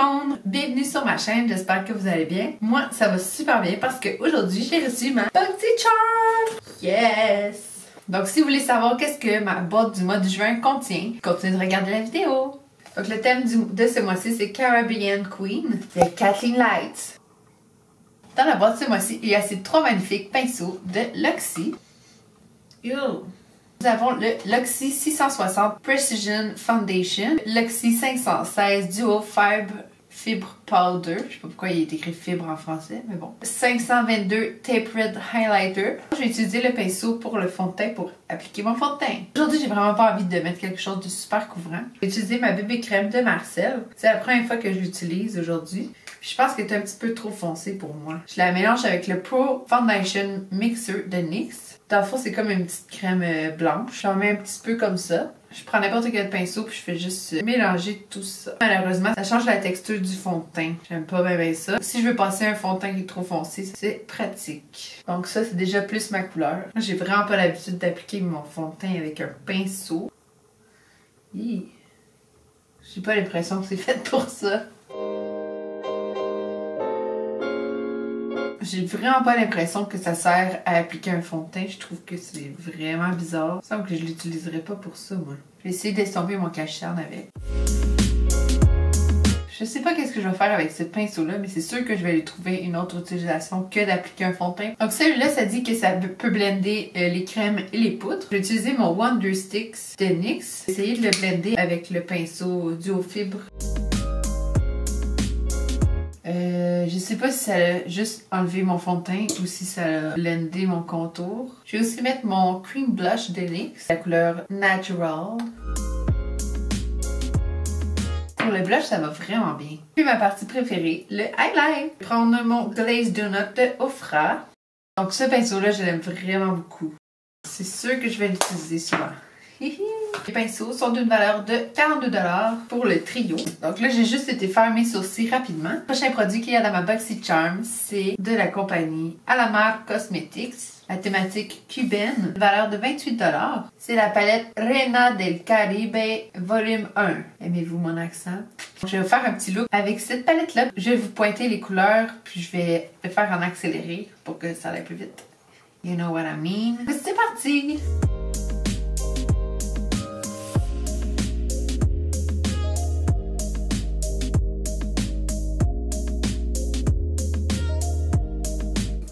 monde! Bienvenue sur ma chaîne, j'espère que vous allez bien. Moi, ça va super bien parce qu'aujourd'hui, j'ai reçu ma BoxyCharm! Yes! Donc, si vous voulez savoir qu'est-ce que ma boîte du mois de juin contient, continuez de regarder la vidéo. Donc, le thème de ce mois-ci, c'est Caribbean Queen de Kathleen Lights. Dans la boîte ce mois-ci, il y a ces trois magnifiques pinceaux de Luxie. Yo. Nous avons le Luxie 660 Precision Foundation, Luxie 516 Duo Fibre Powder, je sais pas pourquoi il est écrit fibre en français, mais bon. 522 Tapered Highlighter. Je vais utiliser le pinceau pour le fond de teint pour appliquer mon fond de teint. Aujourd'hui, j'ai vraiment pas envie de mettre quelque chose de super couvrant. Je vais utiliser ma bébé crème de Marcel. C'est la première fois que je l'utilise aujourd'hui. Je pense qu'elle est un petit peu trop foncée pour moi. Je la mélange avec le Pro Foundation Mixer de NYX. Dans le fond, c'est comme une petite crème blanche. J'en mets un petit peu comme ça. Je prends n'importe quel pinceau puis je fais juste mélanger tout ça. Malheureusement, ça change la texture du fond de teint. J'aime pas bien ça. Si je veux passer un fond de teint qui est trop foncé, c'est pratique. Donc ça, c'est déjà plus ma couleur. J'ai vraiment pas l'habitude d'appliquer mon fond de teint avec un pinceau. J'ai pas l'impression que c'est fait pour ça. J'ai vraiment pas l'impression que ça sert à appliquer un fond de teint. Je trouve que c'est vraiment bizarre. Il me semble que je l'utiliserais pas pour ça, moi. Je vais essayer d'estomper mon cache-cerne avec. Je sais pas qu'est-ce que je vais faire avec ce pinceau-là, mais c'est sûr que je vais lui trouver une autre utilisation que d'appliquer un fond de teint. Donc celui-là, ça dit que ça peut blender les crèmes et les poudres. Je vais utiliser mon Wonder Sticks de NYX. Essayer de le blender avec le pinceau Duo Fibre. Je sais pas si ça a juste enlevé mon fond de teint ou si ça a blendé mon contour. Je vais aussi mettre mon Cream Blush de NYX, la couleur Natural. Pour le blush, ça va vraiment bien. Puis ma partie préférée, le highlight. Je vais prendre mon Glazed Donut de Ofra. Donc ce pinceau-là, je l'aime vraiment beaucoup. C'est sûr que je vais l'utiliser souvent. Les pinceaux sont d'une valeur de 42$ pour le trio. Donc là, j'ai juste été faire mes sourcils rapidement. Le prochain produit qu'il y a dans ma BoxyCharm, c'est de la compagnie Alamar Cosmetics. La thématique cubaine, valeur de 28$. C'est la palette Reina del Caribe volume 1. Aimez-vous mon accent? Je vais vous faire un petit look avec cette palette-là. Je vais vous pointer les couleurs, puis je vais le faire en accéléré pour que ça aille plus vite. You know what I mean? C'est parti!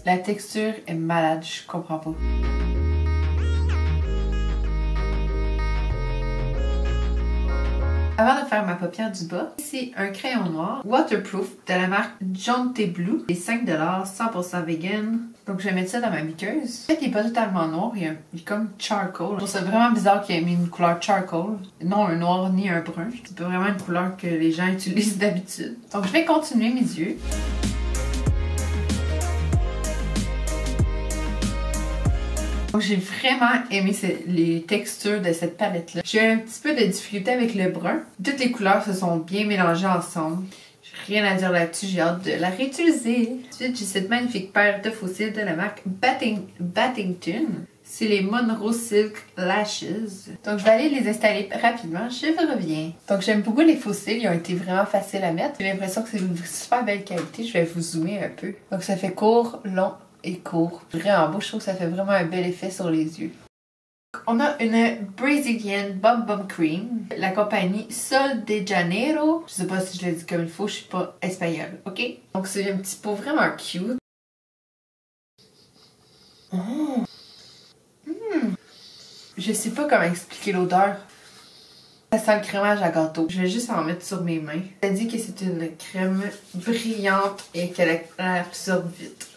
La texture est malade, je comprends pas. Avant de faire ma paupière du bas, c'est un crayon noir waterproof de la marque John T. Blue. C'est 5$, 100% vegan. Donc je vais mettre ça dans ma muqueuse. En fait, il n'est pas totalement noir, il est comme charcoal. Je trouve ça vraiment bizarre qu'il ait mis une couleur charcoal. Non un noir ni un brun. C'est pas vraiment une couleur que les gens utilisent d'habitude. Donc je vais continuer mes yeux. Donc j'ai vraiment aimé les textures de cette palette-là. J'ai un petit peu de difficulté avec le brun. Toutes les couleurs se sont bien mélangées ensemble. J'ai rien à dire là-dessus, j'ai hâte de la réutiliser. Ensuite, j'ai cette magnifique paire de faux cils de la marque Battington. C'est les Monroe Silk Lashes. Donc je vais aller les installer rapidement, je vous reviens. Donc j'aime beaucoup les faux cils, ils ont été vraiment faciles à mettre. J'ai l'impression que c'est une super belle qualité, je vais vous zoomer un peu. Donc ça fait court, long et court. Vraiment beau, je trouve que ça fait vraiment un bel effet sur les yeux. On a une Brazilian Bum Bum Cream, la compagnie Sol de Janeiro. Je sais pas si je le dis comme il faut, je suis pas espagnole, ok? Donc c'est un petit pot vraiment cute. Oh. Je sais pas comment expliquer l'odeur. Ça sent le crémage à gâteau. Je vais juste en mettre sur mes mains. Ça dit que c'est une crème brillante et qu'elle absorbe vite.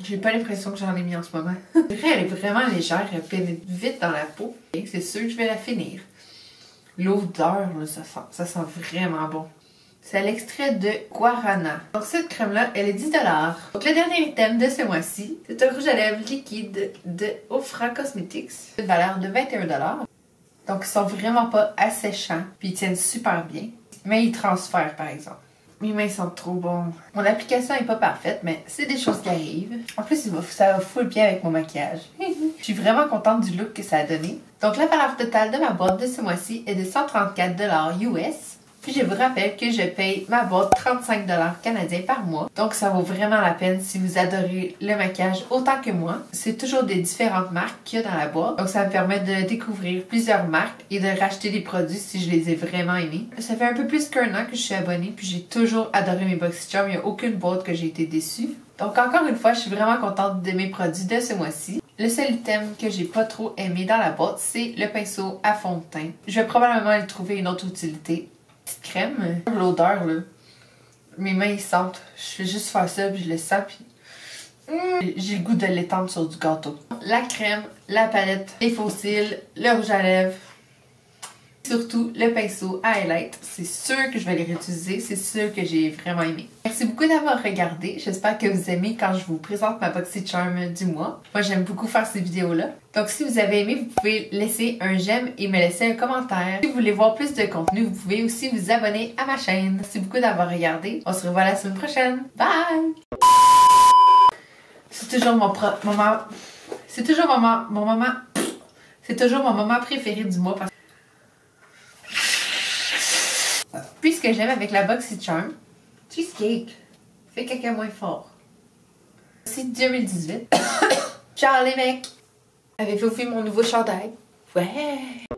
J'ai pas l'impression que j'en ai mis en ce moment. Elle est vraiment légère, elle pénètre vite dans la peau. C'est sûr que je vais la finir. L'odeur, ça sent vraiment bon. C'est l'extrait de Guarana. Donc cette crème-là, elle est 10$. Donc le dernier item de ce mois-ci, c'est un rouge à lèvres liquide de Ofra Cosmetics. Une valeur de 21$. Donc ils sont vraiment pas asséchants, puis ils tiennent super bien. Mais ils transfèrent par exemple. Mes mains sont trop bonnes. Mon application est pas parfaite, mais c'est des choses qui arrivent. En plus, ça va full bien avec mon maquillage. Je suis vraiment contente du look que ça a donné. Donc, la valeur totale de ma boîte de ce mois-ci est de 134$ US. Puis je vous rappelle que je paye ma boîte 35 $ canadiens par mois. Donc ça vaut vraiment la peine si vous adorez le maquillage autant que moi. C'est toujours des différentes marques qu'il y a dans la boîte. Donc ça me permet de découvrir plusieurs marques et de racheter des produits si je les ai vraiment aimés. Ça fait un peu plus qu'un an que je suis abonnée puis j'ai toujours adoré mes BoxyCharm. Il n'y a aucune boîte que j'ai été déçue. Donc encore une fois, je suis vraiment contente de mes produits de ce mois-ci. Le seul item que j'ai pas trop aimé dans la boîte, c'est le pinceau à fond de teint. Je vais probablement lui trouver une autre utilité. Petite crème. L'odeur, là. Mes mains, ils sentent. Je fais juste faire ça, puis je le sens, puis... J'ai le goût de l'étendre sur du gâteau. La crème, la palette, les faux cils, le rouge à lèvres. Surtout le pinceau à highlight. C'est sûr que je vais les réutiliser. C'est sûr que j'ai vraiment aimé. Merci beaucoup d'avoir regardé. J'espère que vous aimez quand je vous présente ma BoxyCharm du mois. Moi, j'aime beaucoup faire ces vidéos-là. Donc, si vous avez aimé, vous pouvez laisser un j'aime et me laisser un commentaire. Si vous voulez voir plus de contenu, vous pouvez aussi vous abonner à ma chaîne. Merci beaucoup d'avoir regardé. On se revoit la semaine prochaine. Bye! C'est toujours C'est toujours mon moment préféré du mois parce que puis ce que j'aime avec la BoxyCharm, cheesecake, fait caca moins fort. C'est 2018. Ciao les mecs! Avez-vous vu mon nouveau chandail? Ouais!